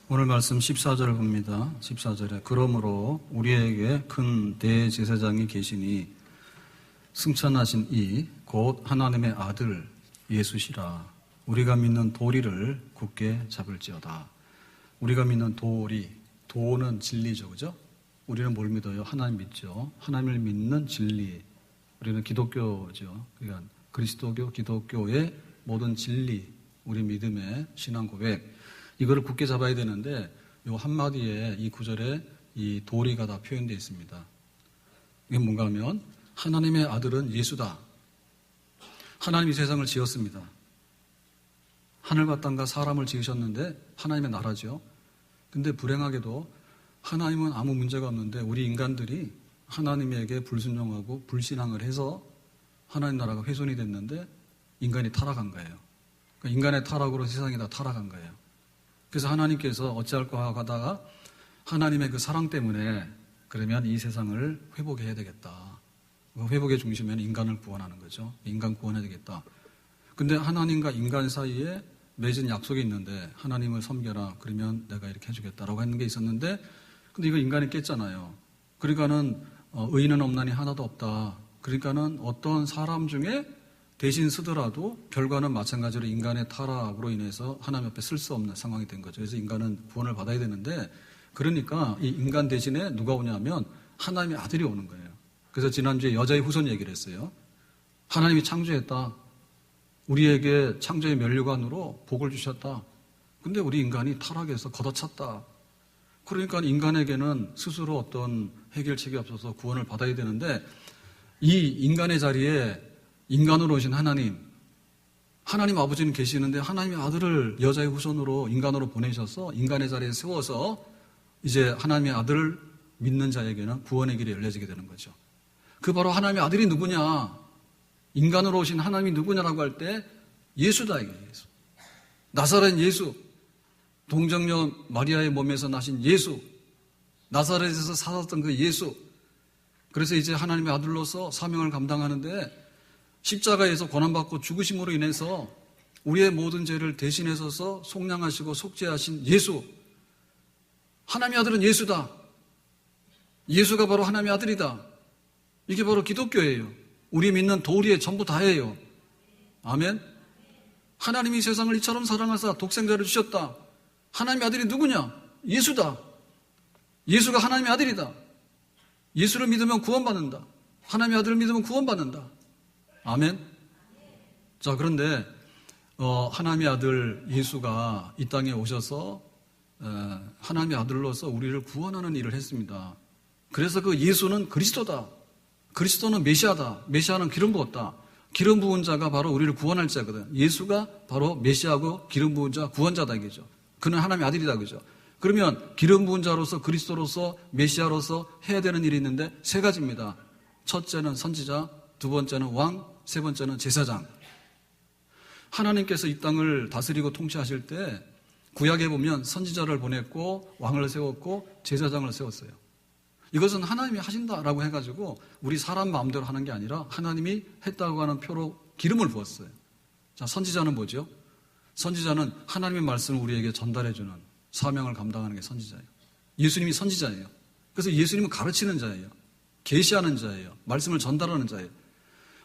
오늘 말씀 14절을 봅니다. 14절에 그러므로 우리에게 큰 대제사장이 계시니 승천하신 이 곧 하나님의 아들 예수시라. 우리가 믿는 도리를 굳게 잡을지어다. 우리가 믿는 도는 진리죠, 그죠? 우리는 뭘 믿어요? 하나님 믿죠. 하나님을 믿는 진리. 우리는 기독교죠. 그러니까 그리스도교, 기독교의 모든 진리, 우리 믿음의 신앙 고백, 이거를 굳게 잡아야 되는데 이 한마디에 이 구절에 이 도리가 다 표현되어 있습니다. 이게 뭔가 하면 하나님의 아들은 예수다. 하나님이 세상을 지었습니다. 하늘과 땅과 사람을 지으셨는데 하나님의 나라죠. 근데 불행하게도 하나님은 아무 문제가 없는데 우리 인간들이 하나님에게 불순종하고 불신앙을 해서 하나님 나라가 훼손이 됐는데 인간이 타락한 거예요. 그러니까 인간의 타락으로 세상이 다 타락한 거예요. 그래서 하나님께서 어찌할까 하다가 하나님의 그 사랑 때문에 그러면 이 세상을 회복해야 되겠다. 회복의 중심에는 인간을 구원하는 거죠. 인간 구원해야 되겠다. 근데 하나님과 인간 사이에 맺은 약속이 있는데 하나님을 섬겨라. 그러면 내가 이렇게 해주겠다라고 하는 게 있었는데 근데 이거 인간이 깼잖아요. 그러니까는 의인은 없나니 하나도 없다. 그러니까는 어떤 사람 중에 대신 쓰더라도 결과는 마찬가지로 인간의 타락으로 인해서 하나님 앞에 쓸 수 없는 상황이 된 거죠. 그래서 인간은 구원을 받아야 되는데 그러니까 이 인간 대신에 누가 오냐면 하나님의 아들이 오는 거예요. 그래서 지난주에 여자의 후손 얘기를 했어요. 하나님이 창조했다. 우리에게 창조의 면류관으로 복을 주셨다. 근데 우리 인간이 타락해서 걷어찼다. 그러니까 인간에게는 스스로 어떤 해결책이 없어서 구원을 받아야 되는데 이 인간의 자리에 인간으로 오신 하나님 아버지는 계시는데 하나님의 아들을 여자의 후손으로 인간으로 보내셔서 인간의 자리에 세워서 이제 하나님의 아들을 믿는 자에게는 구원의 길이 열려지게 되는 거죠. 그 바로 하나님의 아들이 누구냐? 인간으로 오신 하나님이 누구냐라고 할 때 예수다 이게 예수. 나사렛 예수. 동정녀 마리아의 몸에서 나신 예수. 나사렛에서 살았던 그 예수. 그래서 이제 하나님의 아들로서 사명을 감당하는데 십자가에서 고난받고 죽으심으로 인해서 우리의 모든 죄를 대신해서서 속량하시고 속죄하신 예수. 하나님의 아들은 예수다. 예수가 바로 하나님의 아들이다. 이게 바로 기독교예요. 우리 믿는 도리의 전부 다예요. 아멘. 하나님이 세상을 이처럼 사랑하사 독생자를 주셨다. 하나님의 아들이 누구냐? 예수다. 예수가 하나님의 아들이다. 예수를 믿으면 구원받는다. 하나님의 아들을 믿으면 구원받는다. 아멘. 자, 그런데 하나님의 아들 예수가 이 땅에 오셔서 하나님의 아들로서 우리를 구원하는 일을 했습니다. 그래서 그 예수는 그리스도다. 그리스도는 메시아다. 메시아는 기름 부었다. 기름 부은 자가 바로 우리를 구원할 자거든. 예수가 바로 메시아고 기름 부은 자 구원자다 이거죠. 그는 하나님의 아들이다 그죠. 그러면 기름 부은 자로서 그리스도로서 메시아로서 해야 되는 일이 있는데 세 가지입니다. 첫째는 선지자, 두 번째는 왕, 세 번째는 제사장. 하나님께서 이 땅을 다스리고 통치하실 때 구약에 보면 선지자를 보냈고 왕을 세웠고 제사장을 세웠어요. 이것은 하나님이 하신다라고 해가지고 우리 사람 마음대로 하는 게 아니라 하나님이 했다고 하는 표로 기름을 부었어요. 자, 선지자는 뭐죠? 선지자는 하나님의 말씀을 우리에게 전달해주는 사명을 감당하는 게 선지자예요. 예수님이 선지자예요. 그래서 예수님은 가르치는 자예요. 계시하는 자예요. 말씀을 전달하는 자예요.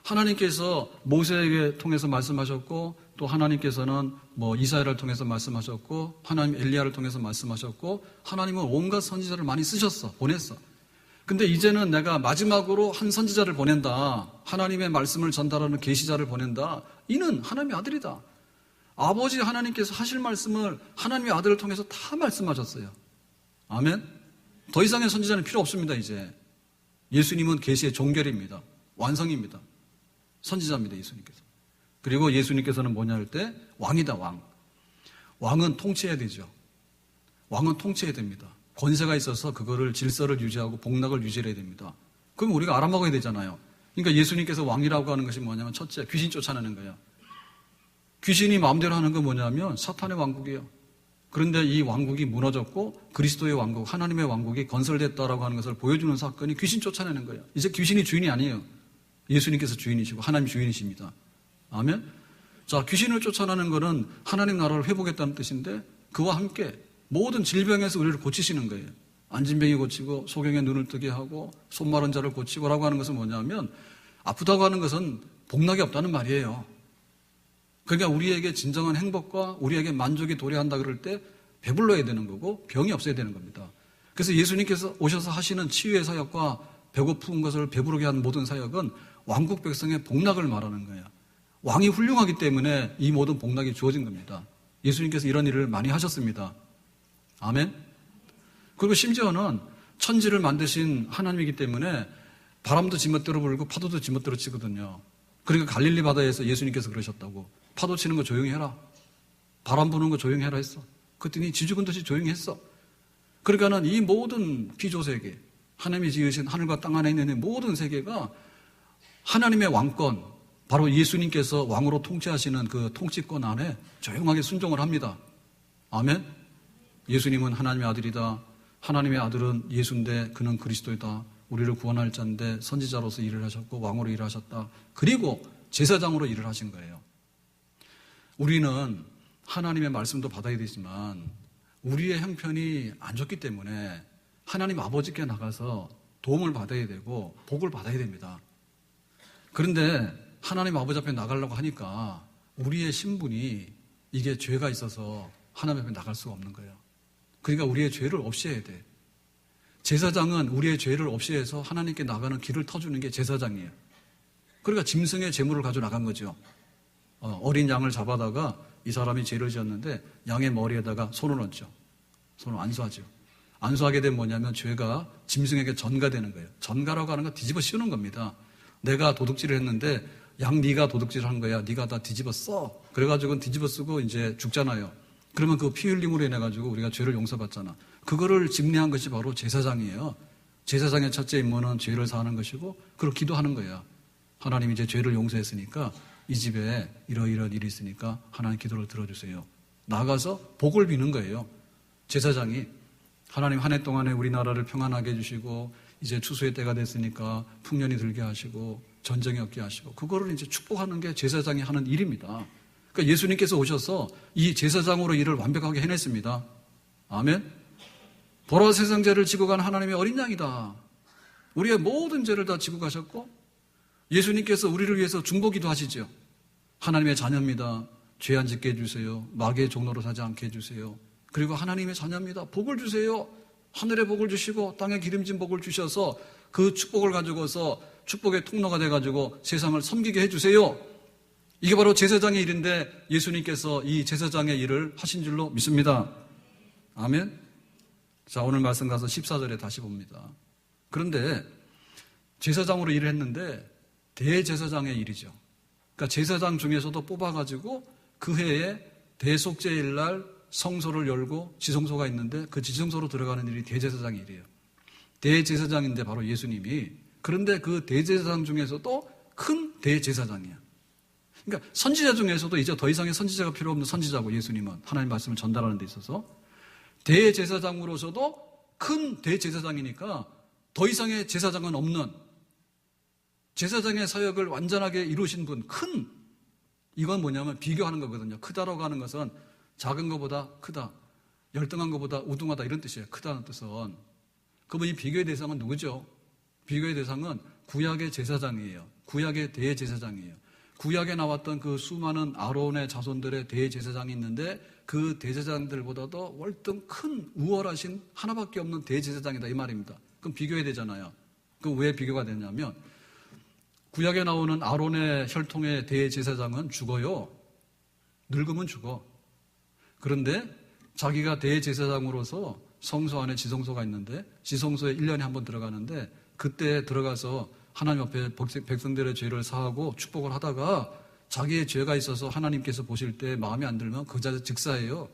하나님께서 모세에게 통해서 말씀하셨고 또 하나님께서는 이사야를 통해서 말씀하셨고 하나님 엘리야를 통해서 말씀하셨고 하나님은 온갖 선지자를 많이 쓰셨어. 보냈어. 근데 이제는 내가 마지막으로 한 선지자를 보낸다. 하나님의 말씀을 전달하는 계시자를 보낸다. 이는 하나님의 아들이다. 아버지 하나님께서 하실 말씀을 하나님의 아들을 통해서 다 말씀하셨어요. 아멘. 더 이상의 선지자는 필요 없습니다. 이제 예수님은 계시의 종결입니다. 완성입니다. 선지자입니다. 예수님께서. 그리고 예수님께서는 뭐냐 할 때 왕이다. 왕. 왕은 통치해야 되죠. 왕은 통치해야 됩니다. 권세가 있어서 그거를 질서를 유지하고 복락을 유지해야 됩니다. 그럼 우리가 알아먹어야 되잖아요. 그러니까 예수님께서 왕이라고 하는 것이 뭐냐면 첫째 귀신 쫓아내는 거예요. 귀신이 마음대로 하는 건 뭐냐면 사탄의 왕국이에요. 그런데 이 왕국이 무너졌고 그리스도의 왕국, 하나님의 왕국이 건설됐다라고 하는 것을 보여주는 사건이 귀신 쫓아내는 거예요. 이제 귀신이 주인이 아니에요. 예수님께서 주인이시고 하나님 주인이십니다. 아멘. 자, 귀신을 쫓아내는 것은 하나님 나라를 회복했다는 뜻인데 그와 함께 모든 질병에서 우리를 고치시는 거예요. 안진병이 고치고 소경의 눈을 뜨게 하고 손 마른 자를 고치고라고 하는 것은 뭐냐면 아프다고 하는 것은 복락이 없다는 말이에요. 그러니까 우리에게 진정한 행복과 우리에게 만족이 도래한다 그럴 때 배불러야 되는 거고 병이 없어야 되는 겁니다. 그래서 예수님께서 오셔서 하시는 치유의 사역과 배고픈 것을 배부르게 하는 모든 사역은 왕국 백성의 복락을 말하는 거예요. 왕이 훌륭하기 때문에 이 모든 복락이 주어진 겁니다. 예수님께서 이런 일을 많이 하셨습니다. 아멘. 그리고 심지어는 천지를 만드신 하나님이기 때문에 바람도 지멋대로 불고 파도도 지멋대로 치거든요. 그러니까 갈릴리 바다에서 예수님께서 그러셨다고. 파도 치는 거 조용히 해라. 바람 부는 거 조용히 해라 했어. 그랬더니 지죽은 듯이 조용히 했어. 그러니까는 이 모든 피조세계, 하나님이 지으신 하늘과 땅 안에 있는 모든 세계가 하나님의 왕권, 바로 예수님께서 왕으로 통치하시는 그 통치권 안에 조용하게 순종을 합니다. 아멘. 예수님은 하나님의 아들이다. 하나님의 아들은 예수인데 그는 그리스도이다. 우리를 구원할 자인데 선지자로서 일을 하셨고 왕으로 일을 하셨다. 그리고 제사장으로 일을 하신 거예요. 우리는 하나님의 말씀도 받아야 되지만 우리의 형편이 안 좋기 때문에 하나님 아버지께 나가서 도움을 받아야 되고 복을 받아야 됩니다. 그런데 하나님 아버지 앞에 나가려고 하니까 우리의 신분이 이게 죄가 있어서 하나님 앞에 나갈 수가 없는 거예요. 그러니까 우리의 죄를 없애야 돼. 제사장은 우리의 죄를 없애서 하나님께 나가는 길을 터주는 게 제사장이에요. 그러니까 짐승의 제물을 가지고 나간 거죠. 어린 양을 잡아다가 이 사람이 죄를 지었는데 양의 머리에다가 손을 얹죠. 손을 안수하죠. 안수하게 되면 뭐냐면 죄가 짐승에게 전가되는 거예요. 전가라고 하는 건 뒤집어 씌우는 겁니다. 내가 도둑질을 했는데 양 네가 도둑질을 한 거야. 네가 다 뒤집어 써. 그래가지고 뒤집어 쓰고 이제 죽잖아요. 그러면 그 피 흘림으로 인해 가지고 우리가 죄를 용서받잖아. 그거를 집례한 것이 바로 제사장이에요. 제사장의 첫째 임무는 죄를 사하는 것이고 그걸 기도하는 거야. 하나님 이제 죄를 용서했으니까 이 집에 이러이러한 일이 있으니까 하나님 기도를 들어주세요. 나가서 복을 비는 거예요. 제사장이 하나님 한 해 동안에 우리나라를 평안하게 해주시고 이제 추수의 때가 됐으니까 풍년이 들게 하시고 전쟁이 없게 하시고 그거를 이제 축복하는 게 제사장이 하는 일입니다. 그러니까 예수님께서 오셔서 이 제사장으로 일을 완벽하게 해냈습니다. 아멘. 보라 세상 죄를 지고 간 하나님의 어린 양이다. 우리의 모든 죄를 다 지고 가셨고 예수님께서 우리를 위해서 중보기도 하시죠. 하나님의 자녀입니다. 죄 안 짓게 해주세요. 마귀의 종로로 사지 않게 해주세요. 그리고 하나님의 자녀입니다. 복을 주세요. 하늘의 복을 주시고 땅에 기름진 복을 주셔서 그 축복을 가지고서 축복의 통로가 돼가지고 세상을 섬기게 해주세요. 이게 바로 제사장의 일인데 예수님께서 이 제사장의 일을 하신 줄로 믿습니다. 아멘. 자, 오늘 말씀 가서 14절에 다시 봅니다. 그런데 제사장으로 일을 했는데 대제사장의 일이죠. 그러니까 제사장 중에서도 뽑아가지고 그 해에 대속죄일 날 성소를 열고 지성소가 있는데 그 지성소로 들어가는 일이 대제사장의 일이에요. 대제사장인데 바로 예수님이. 그런데 그 대제사장 중에서도 큰 대제사장이야. 그러니까 선지자 중에서도 이제 더 이상의 선지자가 필요 없는 선지자고 예수님은 하나님 말씀을 전달하는 데 있어서 대제사장으로서도 큰 대제사장이니까 더 이상의 제사장은 없는 제사장의 사역을 완전하게 이루신 분, 큰, 이건 뭐냐면 비교하는 거거든요. 크다라고 하는 것은 작은 것보다 크다, 열등한 것보다 우등하다 이런 뜻이에요. 크다는 뜻은. 그러면 이 비교의 대상은 누구죠? 비교의 대상은 구약의 제사장이에요. 구약의 대제사장이에요. 구약에 나왔던 그 수많은 아론의 자손들의 대제사장이 있는데 그 대제사장들보다도 월등 큰 우월하신 하나밖에 없는 대제사장이다 이 말입니다. 그럼 비교해야 되잖아요. 그럼 왜 비교가 되냐면 구약에 나오는 아론의 혈통의 대제사장은 죽어요. 늙으면 죽어. 그런데 자기가 대제사장으로서 성소 안에 지성소가 있는데 지성소에 1년에 한 번 들어가는데 그때 들어가서 하나님 앞에 백성들의 죄를 사하고 축복을 하다가 자기의 죄가 있어서 하나님께서 보실 때 마음에 안 들면 그 자세 즉사예요.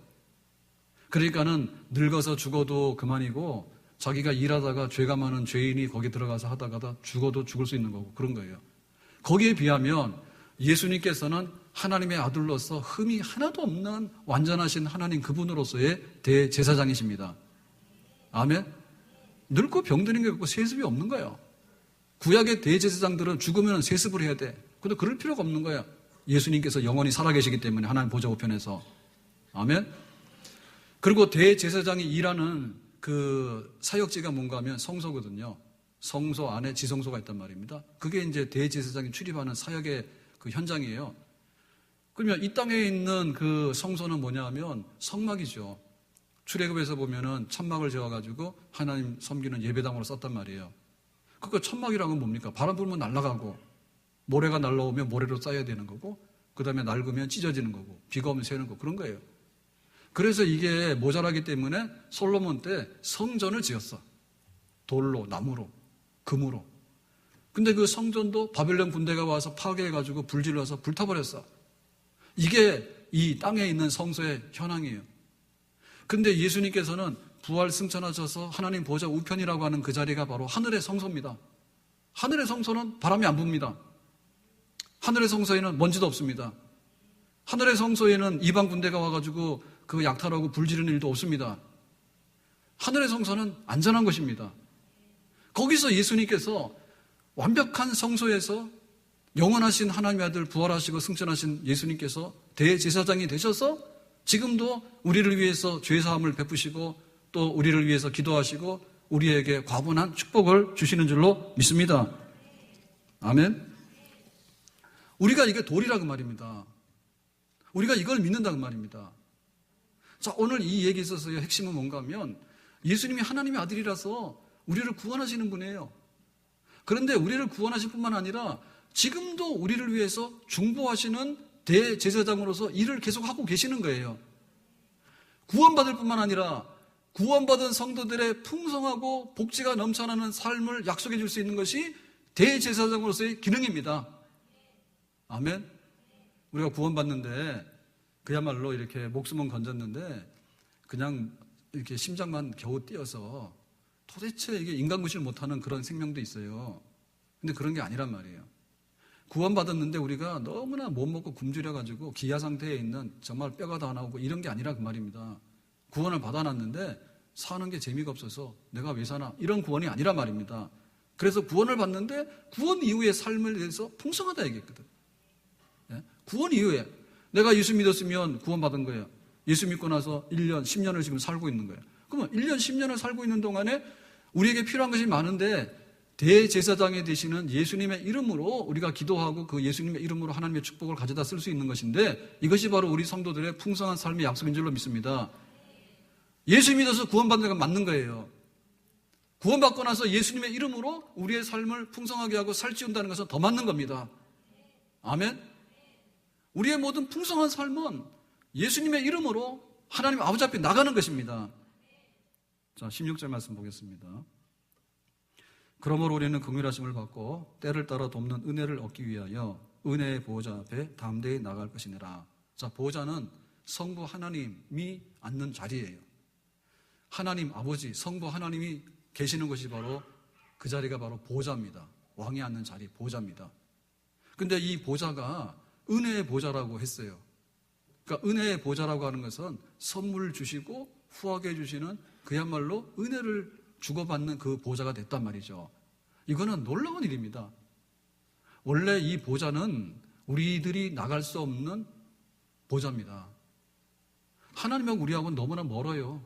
그러니까는 늙어서 죽어도 그만이고 자기가 일하다가 죄가 많은 죄인이 거기 들어가서 하다가 죽어도 죽을 수 있는 거고 그런 거예요. 거기에 비하면 예수님께서는 하나님의 아들로서 흠이 하나도 없는 완전하신 하나님 그분으로서의 대제사장이십니다. 아멘. 늙고 병드는 게 없고 세습이 없는 거예요. 구약의 대제사장들은 죽으면 세습을 해야 돼. 근데 그럴 필요가 없는 거예요. 예수님께서 영원히 살아계시기 때문에 하나님 보좌 우편에서. 아멘. 그리고 대제사장이 일하는 그 사역지가 뭔가 하면 성소거든요. 성소 안에 지성소가 있단 말입니다. 그게 이제 대제사장이 출입하는 사역의 그 현장이에요. 그러면 이 땅에 있는 그 성소는 뭐냐 하면 성막이죠. 출애굽에서 보면은 천막을 지어가지고 하나님 섬기는 예배당으로 썼단 말이에요. 그거 천막이라는 건 뭡니까? 바람 불면 날아가고, 모래가 날라오면 모래로 쌓여야 되는 거고, 그 다음에 낡으면 찢어지는 거고, 비가 오면 새는 거, 그런 거예요. 그래서 이게 모자라기 때문에 솔로몬 때 성전을 지었어. 돌로, 나무로, 금으로. 근데 그 성전도 바벨론 군대가 와서 파괴해가지고 불질러서 불타버렸어. 이게 이 땅에 있는 성소의 현황이에요. 근데 예수님께서는 부활 승천하셔서 하나님 보좌 우편이라고 하는 그 자리가 바로 하늘의 성소입니다. 하늘의 성소는 바람이 안 붑니다. 하늘의 성소에는 먼지도 없습니다. 하늘의 성소에는 이방 군대가 와가지고 그 약탈하고 불지르는 일도 없습니다. 하늘의 성소는 안전한 것입니다. 거기서 예수님께서 완벽한 성소에서 영원하신 하나님의 아들 부활하시고 승천하신 예수님께서 대제사장이 되셔서 지금도 우리를 위해서 죄사함을 베푸시고 또 우리를 위해서 기도하시고 우리에게 과분한 축복을 주시는 줄로 믿습니다. 아멘. 우리가 이게 도리라고 말입니다. 우리가 이걸 믿는다고 말입니다. 자, 오늘 이 얘기에 있어서의 핵심은 뭔가 하면 예수님이 하나님의 아들이라서 우리를 구원하시는 분이에요. 그런데 우리를 구원하실 뿐만 아니라 지금도 우리를 위해서 중보하시는 대제사장으로서 일을 계속하고 계시는 거예요. 구원받을 뿐만 아니라 구원받은 성도들의 풍성하고 복지가 넘쳐나는 삶을 약속해 줄 수 있는 것이 대제사장으로서의 기능입니다. 아멘. 우리가 구원받는데 그야말로 이렇게 목숨은 건졌는데 그냥 이렇게 심장만 겨우 뛰어서 도대체 이게 인간무시를 못하는 그런 생명도 있어요. 근데 그런 게 아니란 말이에요. 구원받았는데 우리가 너무나 못 먹고 굶주려가지고 기아 상태에 있는 정말 뼈가 다 나오고 이런 게 아니라 그 말입니다. 구원을 받아놨는데 사는 게 재미가 없어서 내가 왜 사나 이런 구원이 아니란 말입니다. 그래서 구원을 받는데 구원 이후의 삶을 위해서 풍성하다 얘기했거든. 예? 구원 이후에 내가 예수 믿었으면 구원받은 거예요. 예수 믿고 나서 1년, 10년을 지금 살고 있는 거예요. 그러면 1년, 10년을 살고 있는 동안에 우리에게 필요한 것이 많은데 대제사장이 되시는 예수님의 이름으로 우리가 기도하고 그 예수님의 이름으로 하나님의 축복을 가져다 쓸 수 있는 것인데 이것이 바로 우리 성도들의 풍성한 삶의 약속인 줄로 믿습니다. 예수 믿어서 구원받는 건 맞는 거예요. 구원받고 나서 예수님의 이름으로 우리의 삶을 풍성하게 하고 살찌운다는 것은 더 맞는 겁니다. 아멘. 우리의 모든 풍성한 삶은 예수님의 이름으로 하나님 아버지 앞에 나가는 것입니다. 자, 16절 말씀 보겠습니다. 그러므로 우리는 긍휼하심을 받고 때를 따라 돕는 은혜를 얻기 위하여 은혜의 보호자 앞에 담대히 나갈 것이니라. 자, 보호자는 성부 하나님이 앉는 자리예요. 하나님 아버지, 성부 하나님이 계시는 것이 바로 그 자리가 바로 보호자입니다. 왕이 앉는 자리, 보호자입니다. 근데 이 보호자가 은혜의 보호자라고 했어요. 그러니까 은혜의 보호자라고 하는 것은 선물을 주시고 후하게 해주시는 그야말로 은혜를 주고받는 그 보호자가 됐단 말이죠. 이거는 놀라운 일입니다. 원래 이 보호자는 우리들이 나갈 수 없는 보호자입니다. 하나님하고 우리하고는 너무나 멀어요.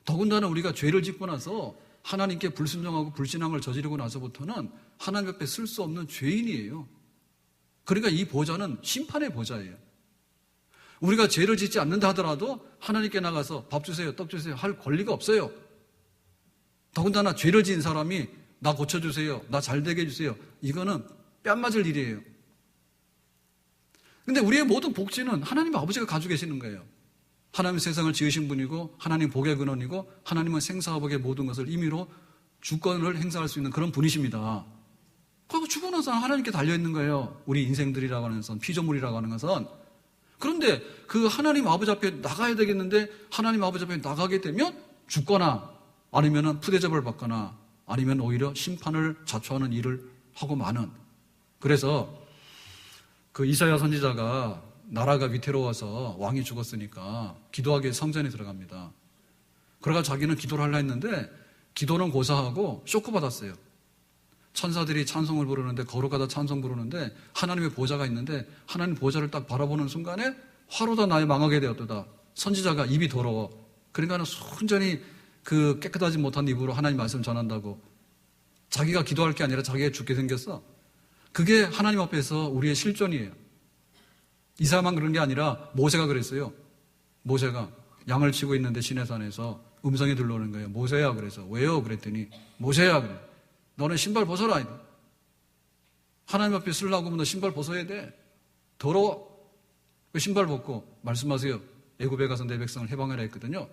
더군다나 우리가 죄를 짓고 나서 하나님께 불순종하고 불신앙을 저지르고 나서부터는 하나님 앞에 쓸 수 없는 죄인이에요. 그러니까 이 보호자는 심판의 보호자예요. 우리가 죄를 짓지 않는다 하더라도 하나님께 나가서 밥 주세요, 떡 주세요 할 권리가 없어요. 더군다나 죄를 지은 사람이 나 고쳐주세요, 나 잘되게 해주세요, 이거는 뺨 맞을 일이에요. 근데 우리의 모든 복지는 하나님 아버지가 가지고 계시는 거예요. 하나님 세상을 지으신 분이고 하나님 복의 근원이고 하나님은 생사화복의 모든 것을 임의로 주권을 행사할 수 있는 그런 분이십니다. 그리고 죽고 나서 하나님께 달려있는 거예요. 우리 인생들이라고 하는 것은, 피조물이라고 하는 것은. 그런데 그 하나님 아버지 앞에 나가야 되겠는데 하나님 아버지 앞에 나가게 되면 죽거나 아니면 푸대접을 받거나 아니면 오히려 심판을 자초하는 일을 하고 마는. 그래서 그 이사야 선지자가 나라가 위태로워서 왕이 죽었으니까 기도하기 위해 성전에 들어갑니다. 그러가 자기는 기도를 하려 했는데 기도는 고사하고 쇼크 받았어요. 천사들이 찬송을 부르는데 거룩하다 찬송 부르는데 하나님의 보좌가 있는데 하나님 보좌를 딱 바라보는 순간에 화로다 나의 망하게 되었도다. 선지자가 입이 더러워. 그러니까 순전히 그 깨끗하지 못한 입으로 하나님 말씀 전한다고 자기가 기도할 게 아니라 자기가 죽게 생겼어. 그게 하나님 앞에서 우리의 실존이에요. 이 사람만 그런 게 아니라 모세가 그랬어요. 모세가 양을 치고 있는데 시내산에서 음성이 들려오는 거예요. 모세야. 그래서 왜요? 그랬더니 모세야. 그래. 너는 신발 벗어라. 하나님 앞에 쓰려고 하면 너 신발 벗어야 돼. 더러워. 그 신발 벗고 말씀하세요. 애굽에 가서 내 백성을 해방하라 했거든요.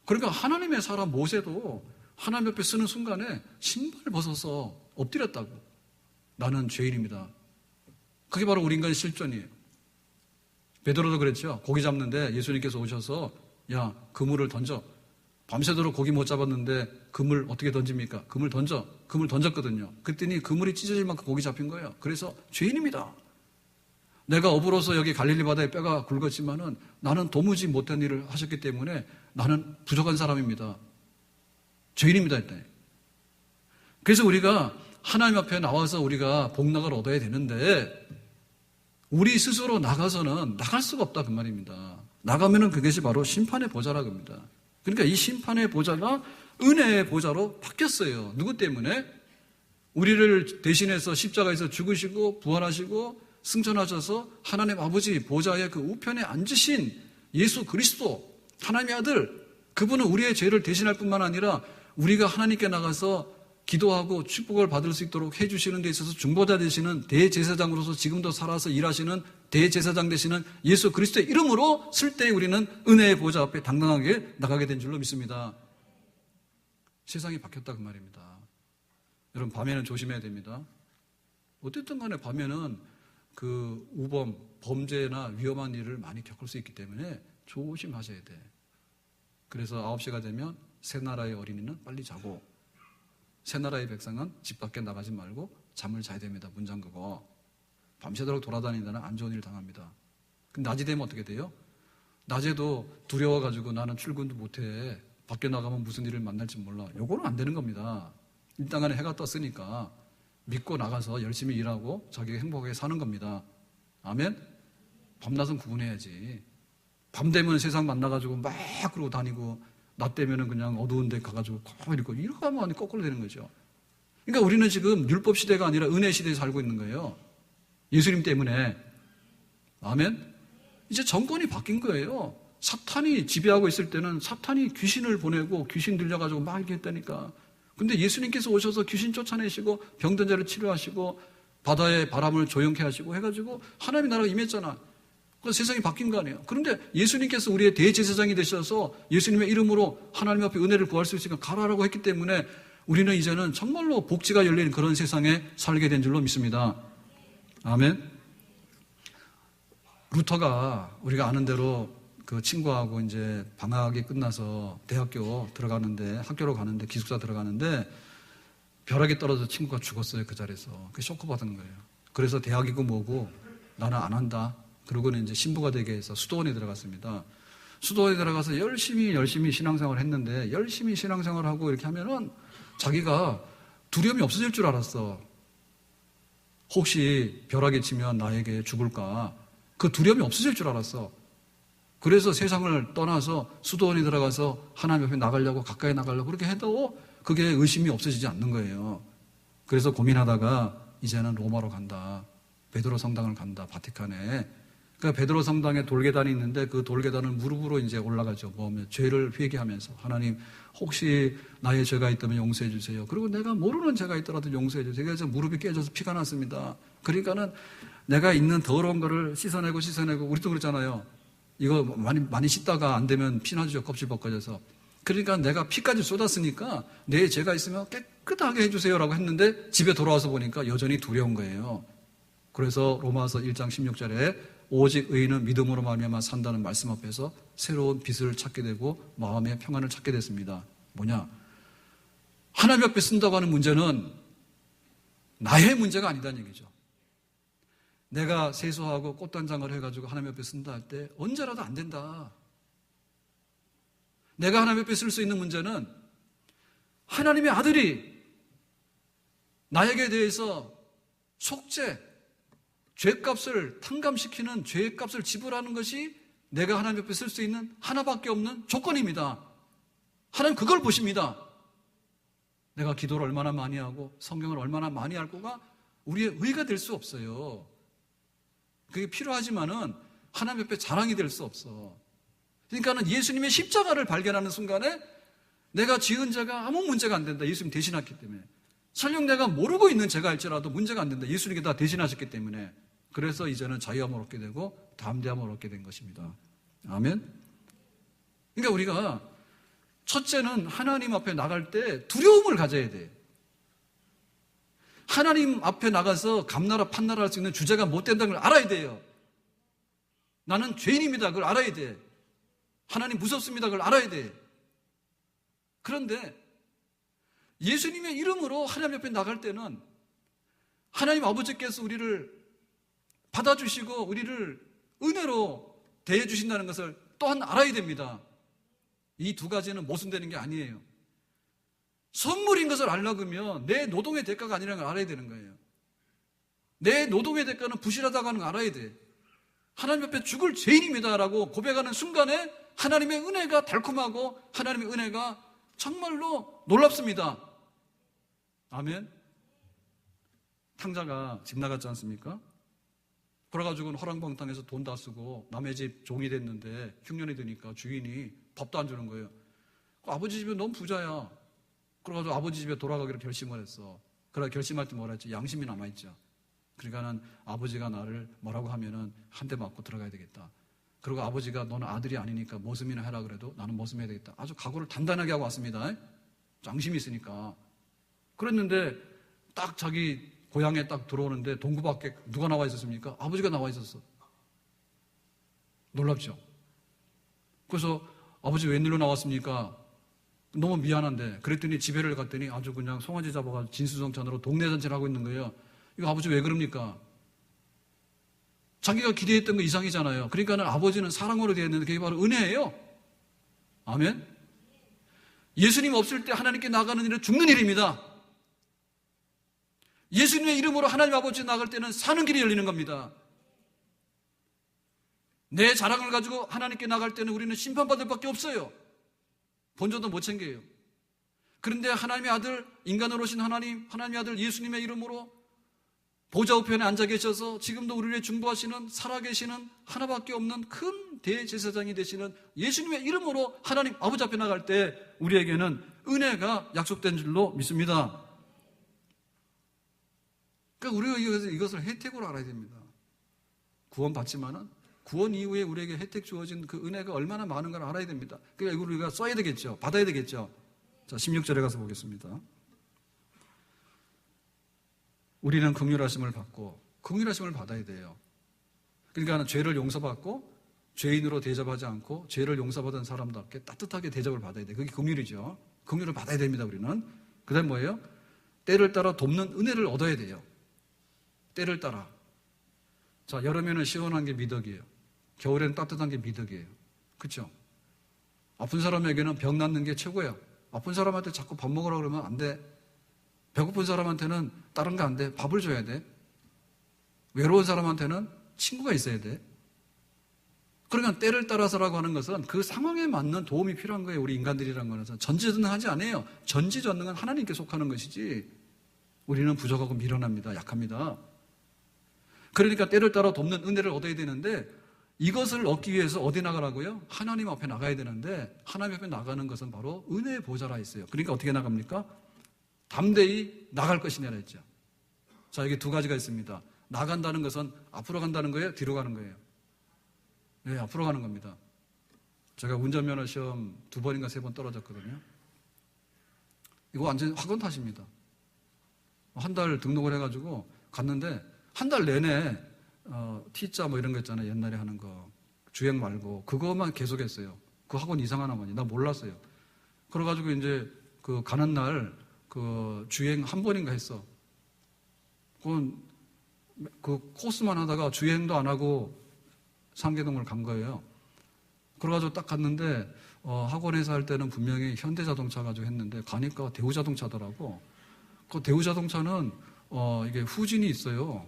그러니까 하나님의 사람 모세도 하나님 앞에 쓰는 순간에 신발 벗어서 엎드렸다고. 나는 죄인입니다. 그게 바로 우리 인간의 실존이에요. 베드로도 그랬죠. 고기 잡는데 예수님께서 오셔서 야, 그물을 던져. 밤새도록 고기 못 잡았는데 그물 어떻게 던집니까? 그물 던져. 그물 던졌거든요. 그랬더니 그물이 찢어질 만큼 고기 잡힌 거예요. 그래서 죄인입니다. 내가 어부로서 여기 갈릴리 바다에 뼈가 굵었지만은 나는 도무지 못한 일을 하셨기 때문에 나는 부족한 사람입니다. 죄인입니다. 했더니. 그래서 우리가 하나님 앞에 나와서 우리가 복락을 얻어야 되는데 우리 스스로 나가서는 나갈 수가 없다 그 말입니다. 나가면은 그것이 바로 심판의 보좌라고 합니다. 그러니까 이 심판의 보좌가 은혜의 보좌로 바뀌었어요. 누구 때문에? 우리를 대신해서 십자가에서 죽으시고 부활하시고 승천하셔서 하나님 아버지 보좌의 그 우편에 앉으신 예수 그리스도 하나님의 아들, 그분은 우리의 죄를 대신할 뿐만 아니라 우리가 하나님께 나가서 기도하고 축복을 받을 수 있도록 해주시는 데 있어서 중보자 되시는 대제사장으로서 지금도 살아서 일하시는 대제사장 되시는 예수 그리스도의 이름으로 쓸 때 우리는 은혜의 보좌 앞에 당당하게 나가게 된 줄로 믿습니다. 세상이 바뀌었다 그 말입니다. 여러분 밤에는 조심해야 됩니다. 어쨌든 간에 밤에는 그 우범, 범죄나 위험한 일을 많이 겪을 수 있기 때문에 조심하셔야 돼. 그래서 9시가 되면 새 나라의 어린이는 빨리 자고 새 나라의 백성은 집 밖에 나가지 말고 잠을 자야 됩니다. 문 잠그고. 밤새도록 돌아다니다는 안 좋은 일 당합니다. 근데 낮이 되면 어떻게 돼요? 낮에도 두려워가지고 나는 출근도 못해. 밖에 나가면 무슨 일을 만날지 몰라. 요거는 안 되는 겁니다. 일단 간에 해가 떴으니까 믿고 나가서 열심히 일하고 자기가 행복하게 사는 겁니다. 아멘? 밤낮은 구분해야지. 밤 되면 세상 만나가지고 막 그러고 다니고 낮 되면은 그냥 어두운 데 가가지고 이렇게 하면 거꾸로 되는 거죠. 그러니까 우리는 지금 율법 시대가 아니라 은혜 시대에 살고 있는 거예요. 예수님 때문에. 아멘? 이제 정권이 바뀐 거예요. 사탄이 지배하고 있을 때는 사탄이 귀신을 보내고 귀신 들려가지고 막 이렇게 했다니까. 근데 예수님께서 오셔서 귀신 쫓아내시고 병든 자를 치료하시고 바다의 바람을 조용케 하시고 해가지고 하나님의 나라가 임했잖아. 그래서 세상이 바뀐 거 아니에요. 그런데 예수님께서 우리의 대제사장이 되셔서 예수님의 이름으로 하나님 앞에 은혜를 구할 수 있으니까 가라라고 했기 때문에 우리는 이제는 정말로 복지가 열린 그런 세상에 살게 된 줄로 믿습니다. 아멘. 루터가 우리가 아는 대로 그 친구하고 이제 방학이 끝나서 대학교 들어가는데 학교로 가는데 기숙사 들어가는데 벼락이 떨어져 친구가 죽었어요. 그 자리에서. 그 쇼크 받은 거예요. 그래서 대학이고 뭐고 나는 안 한다. 그러고는 이제 신부가 되게 해서 수도원에 들어갔습니다. 수도원에 들어가서 열심히 신앙생활을 했는데 열심히 신앙생활하고 이렇게 하면은 자기가 두려움이 없어질 줄 알았어. 혹시 벼락이 치면 나에게 죽을까? 그 두려움이 없어질 줄 알았어. 그래서 세상을 떠나서 수도원에 들어가서 하나님 앞에 나가려고 가까이 나가려고 그렇게 해도 그게 의심이 없어지지 않는 거예요. 그래서 고민하다가 이제는 로마로 간다. 베드로 성당을 간다. 바티칸에. 그러니까 베드로 성당에 돌계단이 있는데 그 돌계단을 무릎으로 이제 올라가죠. 죄를 회개하면서 하나님 혹시 나의 죄가 있다면 용서해 주세요. 그리고 내가 모르는 죄가 있더라도 용서해 주세요. 그래서 무릎이 깨져서 피가 났습니다. 그러니까는 내가 있는 더러운 거를 씻어내고 우리도 그랬잖아요. 이거 많이 씻다가 안 되면 피나죠. 껍질 벗겨져서. 그러니까 내가 피까지 쏟았으니까 내 죄가 있으면 깨끗하게 해주세요라고 했는데 집에 돌아와서 보니까 여전히 두려운 거예요. 그래서 로마서 1장 16절에 오직 의인은 믿음으로 말미암아 산다는 말씀 앞에서 새로운 빛을 찾게 되고 마음의 평안을 찾게 됐습니다. 뭐냐? 하나님 앞에 쓴다고 하는 문제는 나의 문제가 아니다는 얘기죠. 내가 세수하고 꽃단장을 해가지고 하나님 앞에 쓴다 할 때 언제라도 안 된다. 내가 하나님 앞에 쓸 수 있는 문제는 하나님의 아들이 나에게 대해서 속죄, 죄값을 탕감시키는 죄값을 지불하는 것이 내가 하나님 옆에 쓸 수 있는 하나밖에 없는 조건입니다. 하나님 그걸 보십니다. 내가 기도를 얼마나 많이 하고 성경을 얼마나 많이 알고가 우리의 의가 될 수 없어요. 그게 필요하지만은 하나님 옆에 자랑이 될 수 없어. 그러니까는 예수님의 십자가를 발견하는 순간에 내가 지은 죄가 아무 문제가 안 된다. 예수님 대신했기 때문에. 설령 내가 모르고 있는 죄가 할지라도 문제가 안 된다. 예수님이 다 대신하셨기 때문에. 그래서 이제는 자유함을 얻게 되고 담대함을 얻게 된 것입니다. 아멘. 그러니까 우리가 첫째는 하나님 앞에 나갈 때 두려움을 가져야 돼. 하나님 앞에 나가서 감나라 판나라 할 수 있는 주제가 못 된다는 걸 알아야 돼요. 나는 죄인입니다. 그걸 알아야 돼. 하나님 무섭습니다. 그걸 알아야 돼. 그런데 예수님의 이름으로 하나님 옆에 나갈 때는 하나님 아버지께서 우리를 받아주시고 우리를 은혜로 대해주신다는 것을 또한 알아야 됩니다. 이 두 가지는 모순되는 게 아니에요. 선물인 것을 알려면 내 노동의 대가가 아니라는 걸 알아야 되는 거예요. 내 노동의 대가는 부실하다고 하는 걸 알아야 돼. 하나님 앞에 죽을 죄인입니다라고 고백하는 순간에 하나님의 은혜가 달콤하고 하나님의 은혜가 정말로 놀랍습니다. 아멘. 탕자가 집 나갔지 않습니까? 그래가지고는 허랑방탕해서 돈 다 쓰고 남의 집 종이 됐는데 흉년이 드니까 주인이 밥도 안 주는 거예요. 아버지 집에 너무 부자야. 그래가지고 아버지 집에 돌아가기로 결심을 했어. 그러다 결심할 때 뭐라 했지? 양심이 남아있죠. 그러니까는 아버지가 나를 뭐라고 하면은 한 대 맞고 들어가야 되겠다. 그리고 아버지가 너는 아들이 아니니까 머슴이나 해라 그래도 나는 머슴 해야 되겠다. 아주 각오를 단단하게 하고 왔습니다. 양심이 있으니까. 그랬는데 딱 자기 고향에 딱 들어오는데 동구 밖에 누가 나와 있었습니까? 아버지가 나와 있었어. 놀랍죠? 그래서 아버지 웬일로 나왔습니까? 너무 미안한데. 그랬더니 집에를 갔더니 아주 그냥 송아지 잡아가지고 진수성찬으로 동네 잔치를 하고 있는 거예요. 이거 아버지 왜 그럽니까? 자기가 기대했던 거 이상이잖아요. 그러니까는 아버지는 사랑으로 되어 있는데 그게 바로 은혜예요. 아멘? 예수님 없을 때 하나님께 나가는 일은 죽는 일입니다. 예수님의 이름으로 하나님 아버지 나갈 때는 사는 길이 열리는 겁니다. 내 자랑을 가지고 하나님께 나갈 때는 우리는 심판받을 밖에 없어요. 본전도 못 챙겨요. 그런데 하나님의 아들, 인간으로 오신 하나님, 하나님의 아들 예수님의 이름으로 보좌 우편에 앉아 계셔서 지금도 우리를 중보하시는 살아계시는 하나밖에 없는 큰 대제사장이 되시는 예수님의 이름으로 하나님 아버지 앞에 나갈 때 우리에게는 은혜가 약속된 줄로 믿습니다. 그러니까 우리가 이것을 혜택으로 알아야 됩니다. 구원 받지만은 구원 이후에 우리에게 혜택 주어진 그 은혜가 얼마나 많은 걸 알아야 됩니다. 그러니까 이걸 우리가 써야 되겠죠. 받아야 되겠죠. 자, 16절에 가서 보겠습니다. 우리는 긍휼하심을 받고 긍휼하심을 받아야 돼요. 그러니까 죄를 용서받고 죄인으로 대접하지 않고 죄를 용서받은 사람답게 따뜻하게 대접을 받아야 돼요. 그게 긍휼이죠. 긍휼을 받아야 됩니다. 우리는. 그다음 뭐예요? 때를 따라 돕는 은혜를 얻어야 돼요. 때를 따라. 자, 여름에는 시원한 게 미덕이에요. 겨울에는 따뜻한 게 미덕이에요. 그렇죠? 아픈 사람에게는 병 낫는 게 최고예요. 아픈 사람한테 자꾸 밥 먹으라 그러면 안 돼. 배고픈 사람한테는 다른 거 안 돼. 밥을 줘야 돼. 외로운 사람한테는 친구가 있어야 돼. 그러면 때를 따라서라고 하는 것은 그 상황에 맞는 도움이 필요한 거예요. 우리 인간들이라는 것은. 전지전능하지 않아요. 전지전능은 하나님께 속하는 것이지 우리는 부족하고 미련합니다. 약합니다. 그러니까 때를 따라 돕는 은혜를 얻어야 되는데 이것을 얻기 위해서 어디 나가라고요? 하나님 앞에 나가야 되는데 하나님 앞에 나가는 것은 바로 은혜의 보좌라 했어요. 그러니까 어떻게 나갑니까? 담대히 나갈 것이냐라 했죠. 자, 여기 두 가지가 있습니다. 나간다는 것은 앞으로 간다는 거예요? 뒤로 가는 거예요? 네, 앞으로 가는 겁니다. 제가 운전면허 시험 2번인가 3번 떨어졌거든요. 이거 완전 학원 탓입니다. 한 달 등록을 해가지고 갔는데 한 달 내내 T자 뭐 이런 거 있잖아요. 옛날에 하는 거. 주행 말고 그거만 계속했어요. 그 학원 이상한 학원이. 나 몰랐어요. 그래가지고 이제 그 가는 날 그 주행 한 번인가 했어. 그 코스만 하다가 주행도 안 하고 상계동을 간 거예요. 그래가지고 딱 갔는데 학원에서 할 때는 분명히 현대자동차 가지고 했는데 가니까 대우자동차더라고. 그 대우자동차는 이게 후진이 있어요.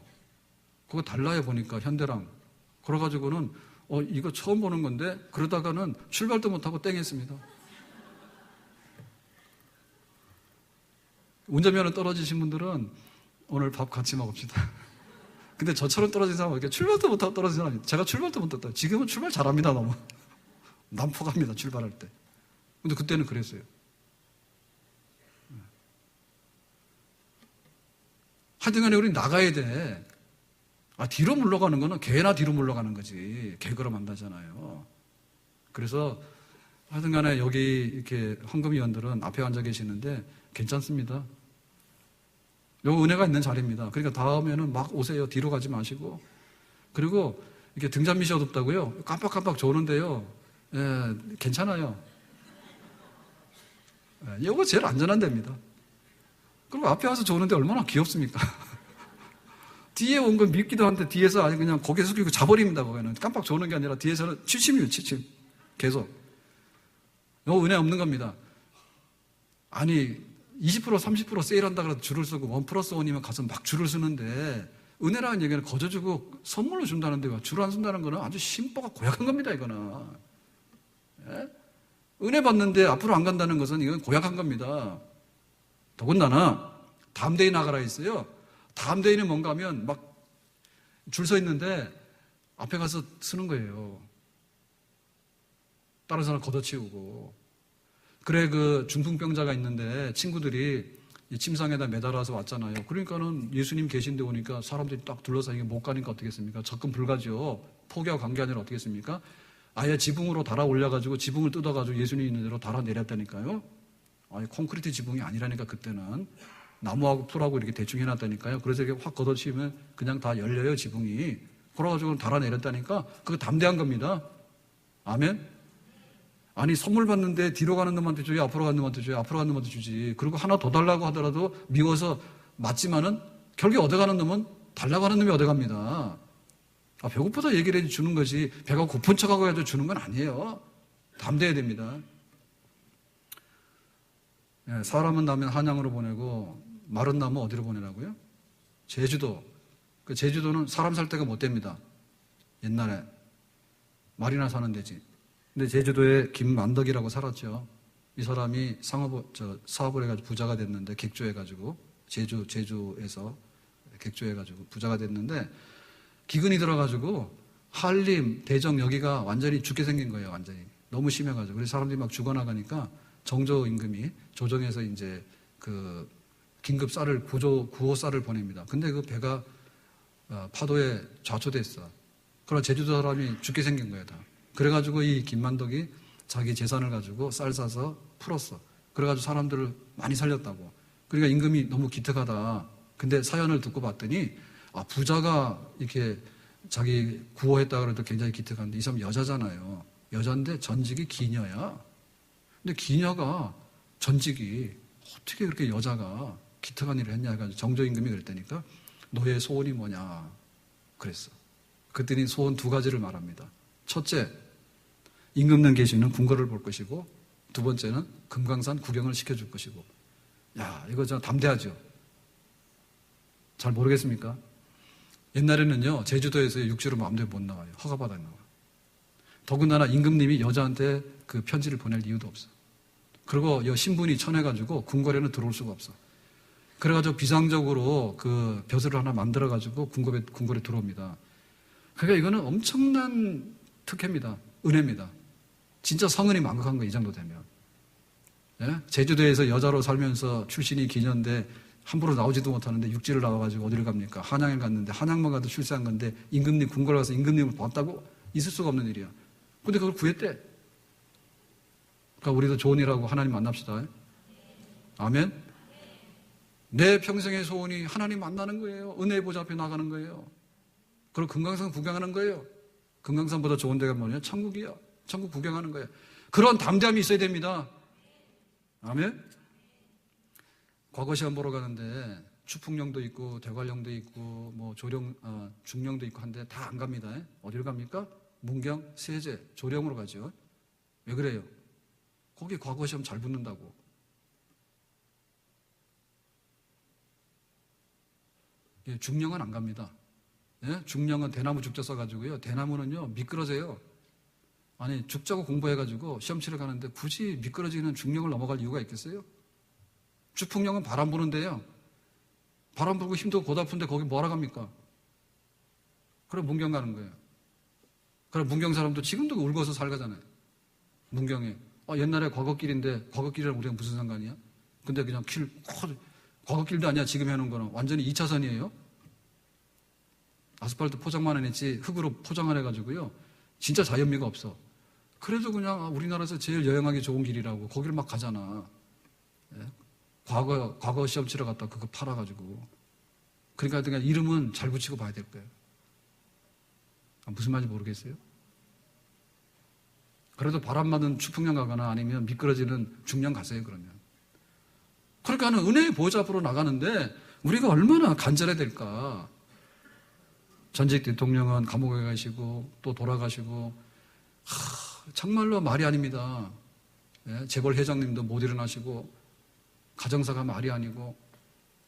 그거 달라요 보니까 현대랑. 그래가지고는 이거 처음 보는 건데 그러다가는 출발도 못하고 땡했습니다. 운전면허 떨어지신 분들은 오늘 밥 같이 먹읍시다. 근데 저처럼 떨어진 사람은 이렇게 출발도 못하고 떨어진 사람이, 제가 출발도 못했다. 지금은 출발 잘합니다, 너무. 난폭합니다, 출발할 때. 근데 그때는 그랬어요. 하여튼 간에 우리 나가야 돼. 뒤로 물러가는 거는 개나 뒤로 물러가는 거지. 개그로 만나잖아요. 그래서 하여튼 간에 여기 이렇게 헌금위원들은 앞에 앉아 계시는데 괜찮습니다. 요 은혜가 있는 자리입니다. 그러니까 다음에는 막 오세요. 뒤로 가지 마시고. 그리고 이렇게 등잔밑이 어둡다고요? 깜빡깜빡 조는데요. 예, 괜찮아요. 예, 요거 제일 안전한 데입니다. 그리고 앞에 와서 조는데 얼마나 귀엽습니까? 뒤에 온 건 믿기도 한데 뒤에서 아니 그냥 고개 숙이고 자버립니다. 거기는 깜빡 조는 게 아니라 뒤에서는 취침이에요. 취침. 계속. 요 은혜 없는 겁니다. 아니 20% 30% 세일한다 그래도 줄을 서고 1+1이면 가서 막 줄을 서는데 은혜라는 얘기는 거저주고 선물로 준다는데 줄 안 쓴다는 거는 아주 심보가 고약한 겁니다. 이거는. 예? 은혜 받는데 앞으로 안 간다는 것은 이건 고약한 겁니다. 더군다나 다음 데이 나가라 했어요. 다음 데이는 뭔가 하면 막 줄 서 있는데 앞에 가서 쓰는 거예요. 다른 사람 걷어치우고. 그래 그 중풍병자가 있는데 친구들이 이 침상에다 매달아서 왔잖아요. 그러니까는 예수님 계신데 오니까 사람들이 딱 둘러서 이게 못 가니까 어떻겠습니까? 접근 불가죠. 포기하고 간 게 아니라 어떻겠습니까? 아예 지붕으로 달아 올려가지고 지붕을 뜯어가지고 예수님 있는 대로 달아 내렸다니까요. 아니 콘크리트 지붕이 아니라니까 그때는 나무하고 풀하고 이렇게 대충 해놨다니까요. 그래서 이렇게 확 걷어치우면 그냥 다 열려요 지붕이. 그래가지고 달아 내렸다니까 그거 담대한 겁니다. 아멘. 아니 선물 받는데 뒤로 가는 놈한테 줘요, 앞으로 가는 놈한테 줘요, 앞으로 가는 놈한테 주지. 그리고 하나 더 달라고 하더라도 미워서 맞지만은 결국 얻어가는 놈은 달라고 하는 놈이 얻어갑니다. 배고프다 얘기를 해 주는 거지 배가 고픈 척하고 해도 주는 건 아니에요. 담대해야 됩니다. 예, 사람은 나면 한양으로 보내고 마른 나무 어디로 보내라고요? 제주도. 그 제주도는 사람 살 데가 못 됩니다. 옛날에 말이나 사는 데지. 근데 제주도에 김만덕이라고 살았죠. 이 사람이 사업을 해가지고 부자가 됐는데 객조해가지고 제주에서 객조해가지고 부자가 됐는데 기근이 들어가지고 한림, 대정 여기가 완전히 죽게 생긴 거예요. 완전히 너무 심해가지고 그래서 사람들이 막 죽어나가니까 정조 임금이 조정해서 이제 그 긴급 쌀을 구호 쌀을 보냅니다. 근데 그 배가 파도에 좌초됐어. 그러나 제주도 사람이 죽게 생긴 거예요. 다. 그래가지고 이 김만덕이 자기 재산을 가지고 쌀 사서 풀었어. 그래가지고 사람들을 많이 살렸다고. 그러니까 임금이 너무 기특하다. 근데 사연을 듣고 봤더니 부자가 이렇게 자기 구호했다 그래도 굉장히 기특한데 이 사람 여자잖아요. 여자인데 전직이 기녀야. 근데 기녀가 전직이 어떻게 그렇게 여자가 기특한 일을 했냐 해가지고 정조 임금이 그랬다니까 너의 소원이 뭐냐 그랬어. 그랬더니 소원 2가지를 말합니다. 첫째, 임금님 계시는 궁궐을 볼 것이고 두 번째는 금강산 구경을 시켜줄 것이고. 야, 이거 저 담대하죠. 잘 모르겠습니까? 옛날에는요 제주도에서 육지로 마음대로 못 나와요. 허가받아 나와요. 더군다나 임금님이 여자한테 그 편지를 보낼 이유도 없어. 그리고 이 신분이 천해가지고 궁궐에는 들어올 수가 없어. 그래가지고 비상적으로 그 벼슬을 하나 만들어가지고 궁궐에 들어옵니다. 그러니까 이거는 엄청난 특혜입니다. 은혜입니다. 진짜 성은이 망각한 거 이 정도 되면. 예? 제주도에서 여자로 살면서 출신이 기녀인데 함부로 나오지도 못하는데 육지를 나와가지고 어디를 갑니까? 한양에 갔는데 한양만 가도 출세한 건데 임금님 궁궐에 가서 임금님을 봤다고? 있을 수가 없는 일이야. 근데 그걸 구했대. 그러니까 우리도 좋은 일하고 하나님 만납시다. 아멘. 내 평생의 소원이 하나님 만나는 거예요. 은혜의 보좌 앞에 나가는 거예요. 그리고 금강산 구경하는 거예요. 금강산보다 좋은 데가 뭐냐? 천국이야. 천국 구경하는 거예요. 그런 담대함이 있어야 됩니다. 아멘. 과거 시험 보러 가는데 추풍령도 있고 대관령도 있고 뭐 중령도 있고 한데 다 안 갑니다. 어디로 갑니까? 문경, 세제, 조령으로 가죠. 왜 그래요? 거기 과거 시험 잘 붙는다고. 중령은 안 갑니다. 예? 중령은 대나무 죽자 써가지고요. 대나무는요, 미끄러져요. 아니, 죽자고 공부해가지고 시험 치러 가는데 굳이 미끄러지는 중령을 넘어갈 이유가 있겠어요? 주풍령은 바람 부는데요. 바람 불고 힘도 고달픈데 거기 뭐하러 갑니까? 그럼 문경 가는 거예요. 그럼 문경 사람도 지금도 울고서 살가잖아요. 문경에. 옛날에 과거길인데 과거길이랑 우리가 무슨 상관이야? 근데 그냥 과거길도 아니야. 지금 해놓은 거는 완전히 2차선이에요. 아스팔트 포장만 해냈지 흙으로 포장 안 해가지고요. 진짜 자연미가 없어. 그래도 그냥 우리나라에서 제일 여행하기 좋은 길이라고 거기를 막 가잖아. 예? 과거 시험 치러 갔다 그거 팔아가지고. 그러니까 그냥 이름은 잘 붙이고 봐야 될 거예요. 무슨 말인지 모르겠어요? 그래도 바람 맞는 추풍령 가거나 아니면 미끄러지는 중령 가세요, 그러면. 그러니까 은혜의 보좌 앞으로 나가는데 우리가 얼마나 간절해야 될까. 전직 대통령은 감옥에 가시고 또 돌아가시고 정말로 말이 아닙니다. 예? 재벌 회장님도 못 일어나시고 가정사가 말이 아니고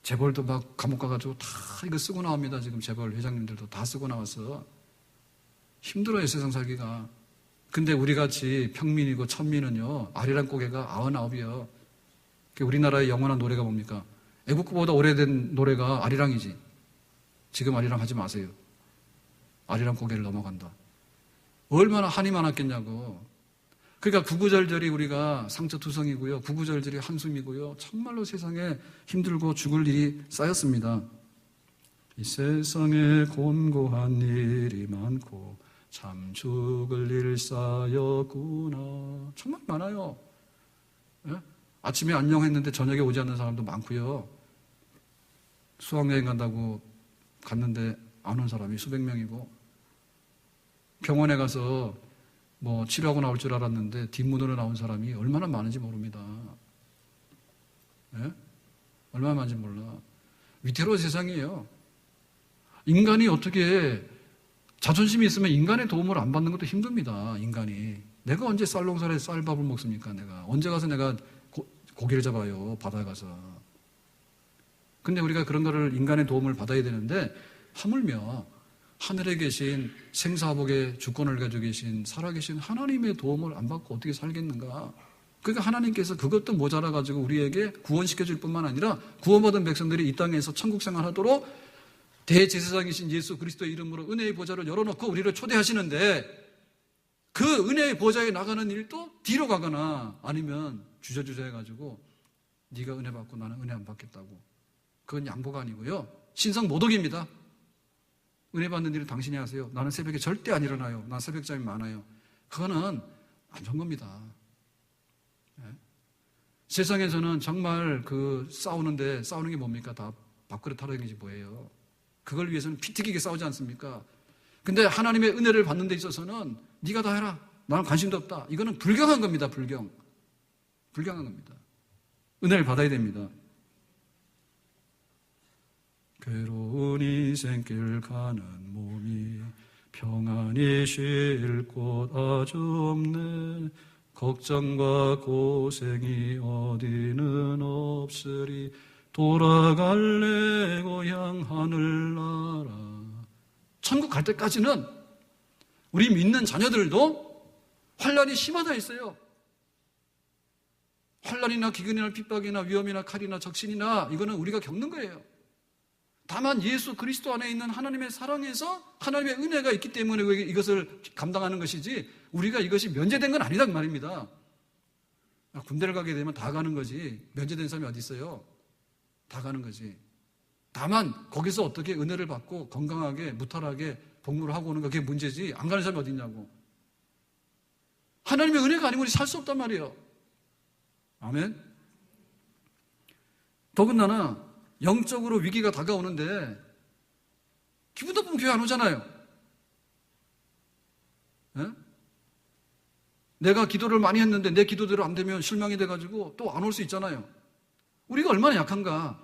재벌도 막 감옥 가가지고 다 이거 쓰고 나옵니다. 지금 재벌 회장님들도 다 쓰고 나와서 힘들어요, 세상 살기가. 근데 우리같이 평민이고 천민은요, 아리랑 고개가 99이요. 우리나라의 영원한 노래가 뭡니까? 애국구보다 오래된 노래가 아리랑이지. 지금 아리랑 하지 마세요. 아리랑 고개를 넘어간다. 얼마나 한이 많았겠냐고. 그러니까 구구절절이 우리가 상처투성이고요. 구구절절이 한숨이고요. 정말로 세상에 힘들고 죽을 일이 쌓였습니다. 이 세상에 곤고한 일이 많고 참 죽을 일 쌓였구나. 정말 많아요. 예? 아침에 안녕했는데 저녁에 오지 않는 사람도 많고요. 수학여행 간다고 갔는데 안 온 사람이 수백 명이고, 병원에 가서 뭐 치료하고 나올 줄 알았는데 뒷문으로 나온 사람이 얼마나 많은지 모릅니다. 예? 얼마나 많은지 몰라. 위태로운 세상이에요. 인간이 어떻게 자존심이 있으면 인간의 도움을 안 받는 것도 힘듭니다. 인간이. 내가 언제 쌀농사에 쌀밥을 먹습니까? 내가 언제 가서 내가 고기를 잡아요, 바다에 가서. 근데 우리가 그런 거를 인간의 도움을 받아야 되는데 하물며 하늘에 계신 생사복의 주권을 가지고 계신 살아계신 하나님의 도움을 안 받고 어떻게 살겠는가. 그러니까 하나님께서 그것도 모자라가지고 우리에게 구원시켜줄 뿐만 아니라 구원받은 백성들이 이 땅에서 천국 생활하도록 대제사장이신 예수 그리스도의 이름으로 은혜의 보좌를 열어놓고 우리를 초대하시는데, 그 은혜의 보좌에 나가는 일도 뒤로 가거나 아니면 주저주저 해가지고 네가 은혜 받고 나는 은혜 안 받겠다고. 그건 양보가 아니고요, 신성 모독입니다. 은혜 받는 일은 당신이 하세요. 나는 새벽에 절대 안 일어나요. 난 새벽잠이 많아요. 그거는 안 좋은 겁니다. 네? 세상에서는 정말 싸우는 게 뭡니까? 다 밥그릇 타령이지 뭐예요. 그걸 위해서는 피 튀기게 싸우지 않습니까? 근데 하나님의 은혜를 받는 데 있어서는 네가 다 해라. 나는 관심도 없다. 이거는 불경한 겁니다. 불경한 겁니다. 은혜를 받아야 됩니다. 괴로운 인생길 가는 몸이 평안히 쉴 곳 아주 없네. 걱정과 고생이 어디는 없으리. 돌아갈래 고향 하늘나라. 천국 갈 때까지는 우리 믿는 자녀들도 환난이 심하다 했어요. 환난이나 기근이나 핍박이나 위험이나 칼이나 적신이나 이거는 우리가 겪는 거예요. 다만 예수 그리스도 안에 있는 하나님의 사랑에서 하나님의 은혜가 있기 때문에 이것을 감당하는 것이지, 우리가 이것이 면제된 건 아니다 그 말입니다. 군대를 가게 되면 다 가는 거지 면제된 사람이 어디 있어요? 다 가는 거지. 다만 거기서 어떻게 은혜를 받고 건강하게 무탈하게 복무를 하고 오는 거, 그게 문제지 안 가는 사람이 어디 있냐고. 하나님의 은혜가 아니면 우리 살 수 없단 말이에요. 아멘. 더군다나 영적으로 위기가 다가오는데 기분 나쁘면 교회 안 오잖아요. 네? 내가 기도를 많이 했는데 내 기도대로 안 되면 실망이 돼가지고 또 안 올 수 있잖아요. 우리가 얼마나 약한가.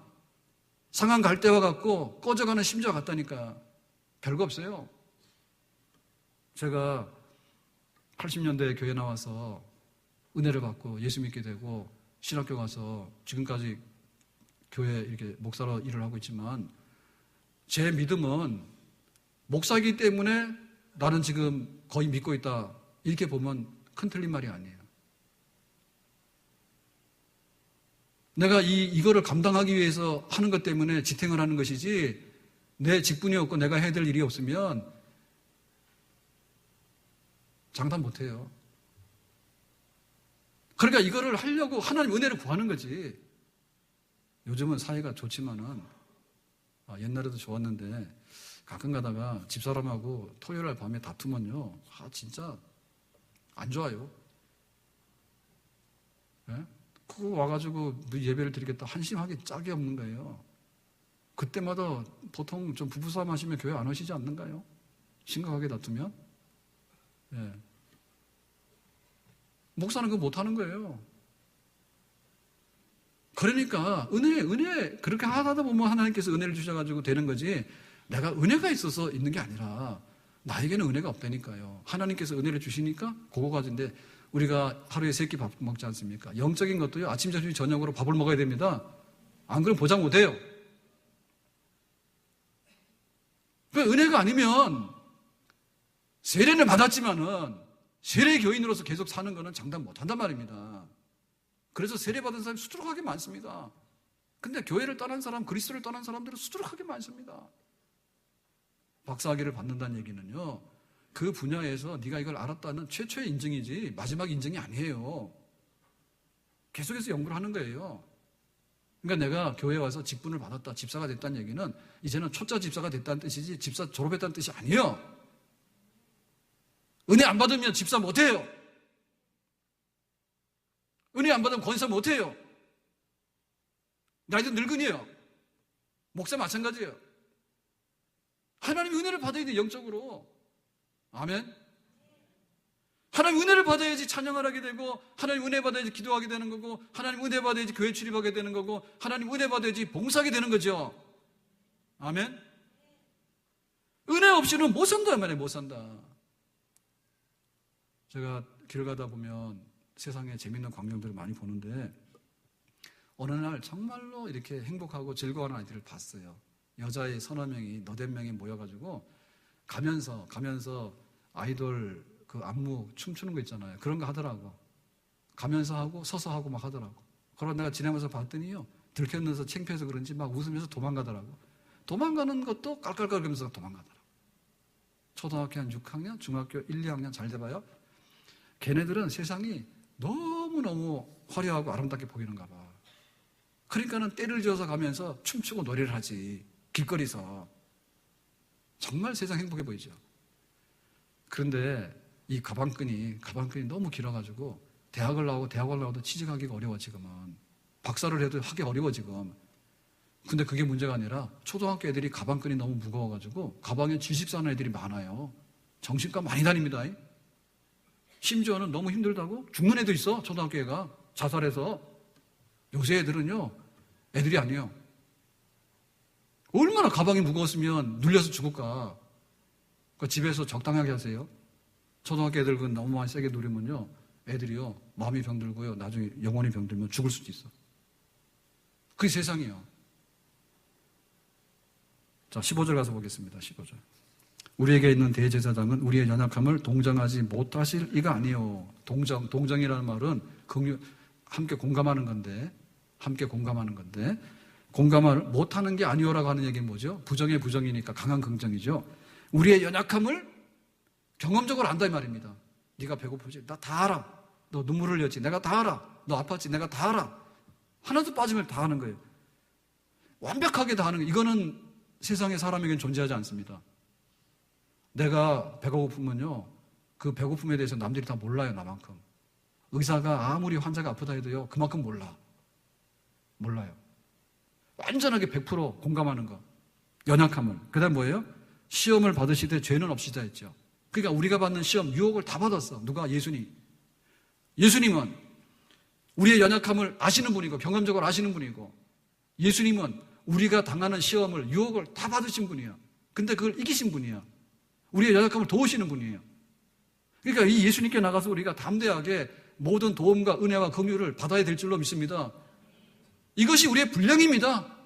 상한 갈대와 같고 꺼져가는 심지어 같다니까. 별거 없어요. 제가 80년대에 교회 나와서 은혜를 받고 예수 믿게 되고 신학교 가서 지금까지 교회 이렇게 목사로 일을 하고 있지만, 제 믿음은 목사이기 때문에 나는 지금 거의 믿고 있다. 이렇게 보면 큰 틀린 말이 아니에요. 내가 이거를 감당하기 위해서 하는 것 때문에 지탱을 하는 것이지 내 직분이 없고 내가 해야 될 일이 없으면 장담 못해요. 그러니까 이거를 하려고 하나님 은혜를 구하는 거지. 요즘은 사이가 좋지만은 옛날에도 좋았는데 가끔 가다가 집사람하고 토요일 날 밤에 다투면요. 진짜 안 좋아요. 예? 그거 와가지고 예배를 드리겠다 한심하게 짝이 없는 거예요. 그때마다 보통 좀 부부싸움 하시면 교회 안 오시지 않는가요? 심각하게 다투면? 예. 목사는 그거 못하는 거예요. 그러니까 은혜 그렇게 하다 보면 하나님께서 은혜를 주셔가지고 되는 거지 내가 은혜가 있어서 있는 게 아니라 나에게는 은혜가 없다니까요. 하나님께서 은혜를 주시니까 그거 가진데 우리가 하루에 3끼 밥 먹지 않습니까? 영적인 것도요. 아침, 점심, 저녁으로 밥을 먹어야 됩니다. 안 그러면 보장 못해요. 그 은혜가 아니면 세례는 받았지만은 세례 교인으로서 계속 사는 거는 장담 못한단 말입니다. 그래서 세례 받은 사람이 수두룩하게 많습니다. 근데 교회를 떠난 사람, 그리스도를 떠난 사람들은 수두룩하게 많습니다. 박사학위를 받는다는 얘기는요. 그 분야에서 네가 이걸 알았다는 최초의 인증이지 마지막 인증이 아니에요. 계속해서 연구를 하는 거예요. 그러니까 내가 교회에 와서 직분을 받았다, 집사가 됐다는 얘기는 이제는 초짜 집사가 됐다는 뜻이지 집사 졸업했다는 뜻이 아니에요. 은혜 안 받으면 집사 못해요. 은혜 안 받으면 권사 못해요. 나이도 늙은이에요. 목사 마찬가지예요. 하나님 은혜를 받아야 돼, 영적으로. 아멘. 하나님 은혜를 받아야지 찬양을 하게 되고, 하나님 은혜 받아야지 기도하게 되는 거고, 하나님 은혜 받아야지 교회 출입하게 되는 거고, 하나님 은혜 받아야지 봉사하게 되는 거죠. 아멘. 은혜 없이는 못 산다 말이에요. 못 산다. 제가 길 가다 보면 세상에 재밌는 광경들을 많이 보는데 어느 날 정말로 이렇게 행복하고 즐거워하는 아이들을 봤어요. 여자애 서너 명이 너댓 명이 모여가지고 가면서 아이돌 그 안무 춤추는 거 있잖아요. 그런 거 하더라고. 가면서 하고 서서 하고 막 하더라고. 그러고 내가 지나면서 봤더니요. 들켰는서 창피해서 그런지 막 웃으면서 도망가더라고. 도망가는 것도 깔깔깔거리면서 도망가더라고. 초등학교 한 6학년, 중학교 1, 2학년 잘 돼봐요. 걔네들은 세상이 너무너무 화려하고 아름답게 보이는가 봐. 그러니까는 때를 지어서 가면서 춤추고 노래를 하지. 길거리에서. 정말 세상 행복해 보이죠. 그런데 이 가방끈이 너무 길어가지고 대학을 나와도 취직하기가 어려워 지금은. 박사를 해도 하기 어려워 지금. 근데 그게 문제가 아니라 초등학교 애들이 가방끈이 너무 무거워가지고 가방에 지식 사는 애들이 많아요. 정신과 많이 다닙니다. 심지어는 너무 힘들다고 죽는 애도 있어. 초등학교 애가 자살해서. 요새 애들은요 애들이 아니에요. 얼마나 가방이 무거웠으면 눌려서 죽을까. 그러니까 집에서 적당하게 하세요. 초등학교 애들 너무 많이 세게 누리면요 애들이요 마음이 병들고요 나중에 영혼이 병들면 죽을 수도 있어. 그게 세상이에요. 자 15절 가서 보겠습니다. 15절. 우리에게 있는 대제사장은 우리의 연약함을 동정하지 못하실 이가 아니요. 동정이라는 말은 함께 공감하는 건데 공감을 못하는 게 아니오라고 하는 얘기는 뭐죠? 부정의 부정이니까 강한 긍정이죠. 우리의 연약함을 경험적으로 안다 이 말입니다. 네가 배고프지? 나 다 알아. 너 눈물 흘렸지? 내가 다 알아. 너 아팠지? 내가 다 알아. 하나도 빠지면 다 하는 거예요. 완벽하게 다 하는 거예요. 이거는 세상의 사람에게는 존재하지 않습니다. 내가 배가 고프면요 그 배고픔에 대해서 남들이 다 몰라요. 나만큼. 의사가 아무리 환자가 아프다 해도요 그만큼 몰라요. 완전하게 100% 공감하는 거. 연약함을. 그 다음 뭐예요? 시험을 받으시되 죄는 없이다 했죠. 그러니까 우리가 받는 시험, 유혹을 다 받았어. 누가? 예수님. 예수님은 우리의 연약함을 아시는 분이고 경험적으로 아시는 분이고 예수님은 우리가 당하는 시험을, 유혹을 다 받으신 분이야. 근데 그걸 이기신 분이야. 우리의 연약함을 도우시는 분이에요. 그러니까 이 예수님께 나가서 우리가 담대하게 모든 도움과 은혜와 긍휼을 받아야 될 줄로 믿습니다. 이것이 우리의 분량입니다.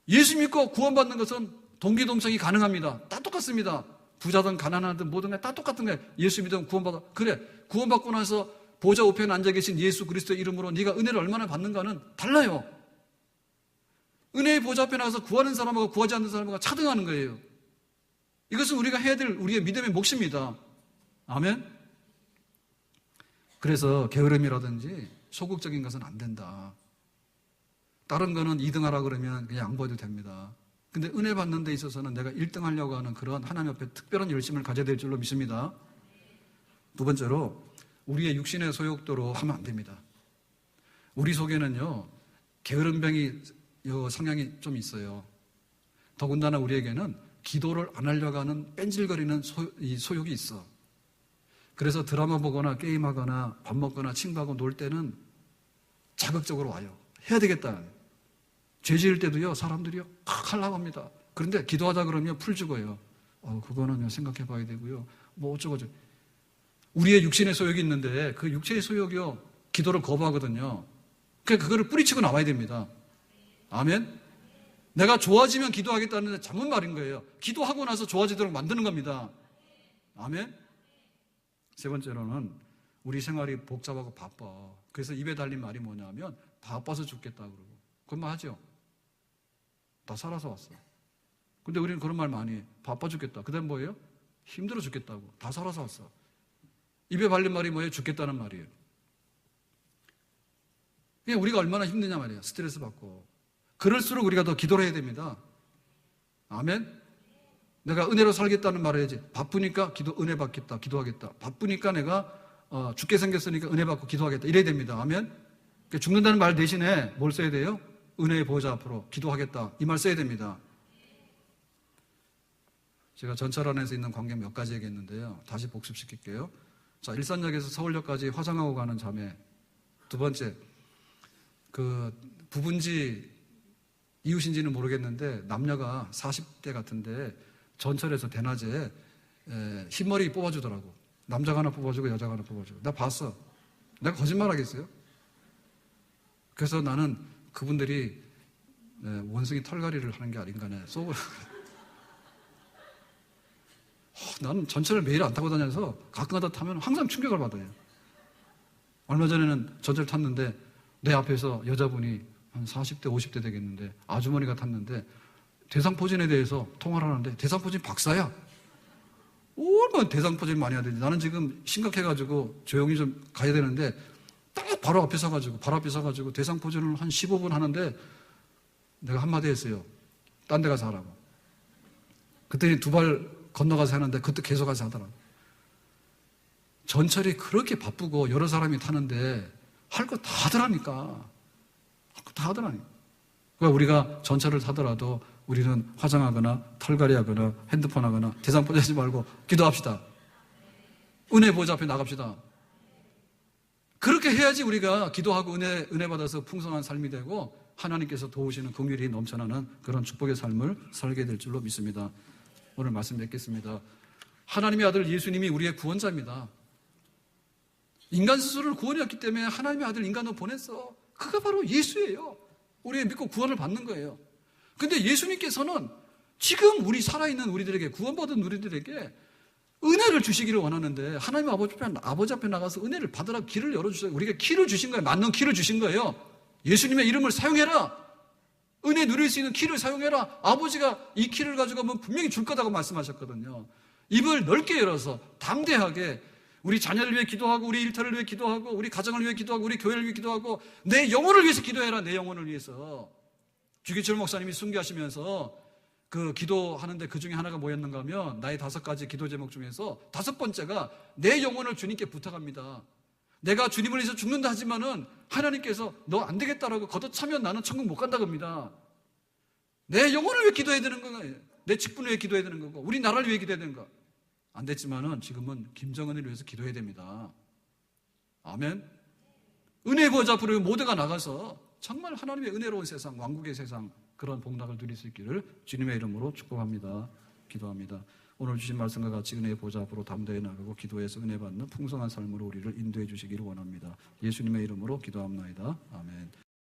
예수 믿고 구원받는 것은 동기동정이 가능합니다. 다 똑같습니다. 부자든 가난하든 뭐든 다 똑같은 거예요. 예수 믿으면 구원받아. 그래, 구원받고 나서 보좌 우편에 앉아 계신 예수 그리스도의 이름으로 네가 은혜를 얼마나 받는가는 달라요. 은혜의 보좌 앞에 나가서 구하는 사람하고 구하지 않는 사람하고 차등하는 거예요. 이것은 우리가 해야 될 우리의 믿음의 몫입니다. 아멘? 그래서 게으름이라든지 소극적인 것은 안 된다. 다른 거는 2등하라 그러면 그냥 양보해도 됩니다. 근데 은혜 받는 데 있어서는 내가 1등 하려고 하는 그런 하나님 앞에 특별한 열심을 가져야 될 줄로 믿습니다. 두 번째로 우리의 육신의 소욕대로 하면 안 됩니다. 우리 속에는요, 게으름병이 성향이 좀 있어요. 더군다나 우리에게는 기도를 안 하려고 하는 뺀질거리는 소욕이 있어. 그래서 드라마 보거나 게임하거나 밥 먹거나 친구하고 놀 때는 자극적으로 와요. 해야 되겠다. 죄 지을 때도요, 사람들이요, 하려고 합니다. 그런데 기도하자 그러면 풀 죽어요. 그거는 생각해 봐야 되고요. 뭐 어쩌고저쩌고. 우리의 육신의 소욕이 있는데 그 육체의 소욕이요, 기도를 거부하거든요. 그러니까 그거를 뿌리치고 나와야 됩니다. 아멘? 내가 좋아지면 기도하겠다는 잘못 말인 거예요. 기도하고 나서 좋아지도록 만드는 겁니다. 아멘? 세 번째로는 우리 생활이 복잡하고 바빠. 그래서 입에 달린 말이 뭐냐면 바빠서 죽겠다 그러고. 그런 말 하죠. 다 살아서 왔어. 근데 우리는 그런 말 많이 해. 바빠 죽겠다. 그 다음 뭐예요? 힘들어 죽겠다고. 다 살아서 왔어. 입에 발린 말이 뭐예요? 죽겠다는 말이에요. 그냥 우리가 얼마나 힘드냐 말이에요. 스트레스 받고. 그럴수록 우리가 더 기도를 해야 됩니다. 아멘? 내가 은혜로 살겠다는 말을 해야지. 바쁘니까 은혜 받겠다. 기도하겠다. 바쁘니까 내가 죽게 생겼으니까 은혜 받고 기도하겠다. 이래야 됩니다. 아멘? 그러니까 죽는다는 말 대신에 뭘 써야 돼요? 은혜의 보좌 앞으로 기도하겠다. 이 말 써야 됩니다. 제가 전철 안에서 있는 광경 몇 가지 얘기했는데요. 다시 복습시킬게요. 자, 일산역에서 서울역까지 화장하고 가는 자매. 두 번째, 부부인지 이웃인지는 모르겠는데 남녀가 40대 같은데 전철에서 대낮에 흰머리 뽑아주더라고. 남자가 하나 뽑아주고 여자가 하나 뽑아주고. 나 봤어. 내가 거짓말 하겠어요? 그래서 나는 그분들이 원숭이 털갈이를 하는 게 아닌가네. 속을. 나는 전철을 매일 안 타고 다녀서 가끔가다 타면 항상 충격을 받아요. 얼마 전에는 전철 탔는데 내 앞에서 여자분이 한 40대, 50대 되겠는데 아주머니가 탔는데 대상포진에 대해서 통화를 하는데 대상포진 박사야. 얼마나 대상포진 많이 해야 되지. 나는 지금 심각해가지고 조용히 좀 가야 되는데 딱 바로 앞에 서가지고 대상포진을 한 15분 하는데 내가 한마디 했어요. 딴 데 가서 하라고. 그랬더니 두 발 건너가서 하는데 그때 계속 가서 하더라고. 전철이 그렇게 바쁘고 여러 사람이 타는데 할 거 다 하더라니까. 다 하더라니까. 그러니까 우리가 전철을 타더라도 우리는 화장하거나 털갈이하거나 핸드폰 하거나 대상포진 하지 말고 기도합시다. 은혜 보좌 앞에 나갑시다. 그렇게 해야지 우리가 기도하고 은혜 받아서 풍성한 삶이 되고 하나님께서 도우시는 긍휼이 넘쳐나는 그런 축복의 삶을 살게 될 줄로 믿습니다. 오늘 말씀 맺겠습니다. 하나님의 아들 예수님이 우리의 구원자입니다. 인간 스스로를 구원이었기 때문에 하나님의 아들 인간으로 보냈어. 그가 바로 예수예요. 우리의 믿고 구원을 받는 거예요. 근데 예수님께서는 지금 우리 살아있는 우리들에게, 구원받은 우리들에게 은혜를 주시기를 원하는데 하나님 아버지 앞에 나가서 은혜를 받으라 길을 열어주세요. 우리가 키를 주신 거예요. 맞는 키를 주신 거예요. 예수님의 이름을 사용해라. 은혜 누릴 수 있는 키를 사용해라. 아버지가 이 키를 가져가면 분명히 줄 거다고 말씀하셨거든요. 입을 넓게 열어서 담대하게 우리 자녀를 위해 기도하고 우리 일터를 위해 기도하고 우리 가정을 위해 기도하고 우리 교회를 위해 기도하고 내 영혼을 위해서 기도해라. 내 영혼을 위해서. 주기철 목사님이 순교하시면서 그 기도하는데 그 중에 하나가 뭐였는가 하면 나의 5가지 기도 제목 중에서 5번째가 내 영혼을 주님께 부탁합니다. 내가 주님을 위해서 죽는다 하지만은 하나님께서 너 안 되겠다라고 걷어차면 나는 천국 못 간다 겁니다. 내 영혼을 위해 기도해야 되는 거예요. 내 직분을 위해 기도해야 되는 거고 우리 나라를 위해 기도해야 되는 거. 안 됐지만은 지금은 김정은을 위해서 기도해야 됩니다. 아멘. 은혜의 보좌 앞으로 모두가 나가서 정말 하나님의 은혜로운 세상, 왕국의 세상 그런 복락을 누릴 수 있기를 주님의 이름으로 축복합니다. 기도합니다. 오늘 주신 말씀과 같이 은혜의 보좌 앞으로 담대히 나가고 기도해서 은혜 받는 풍성한 삶으로 우리를 인도해 주시기를 원합니다. 예수님의 이름으로 기도합나이다. 아멘.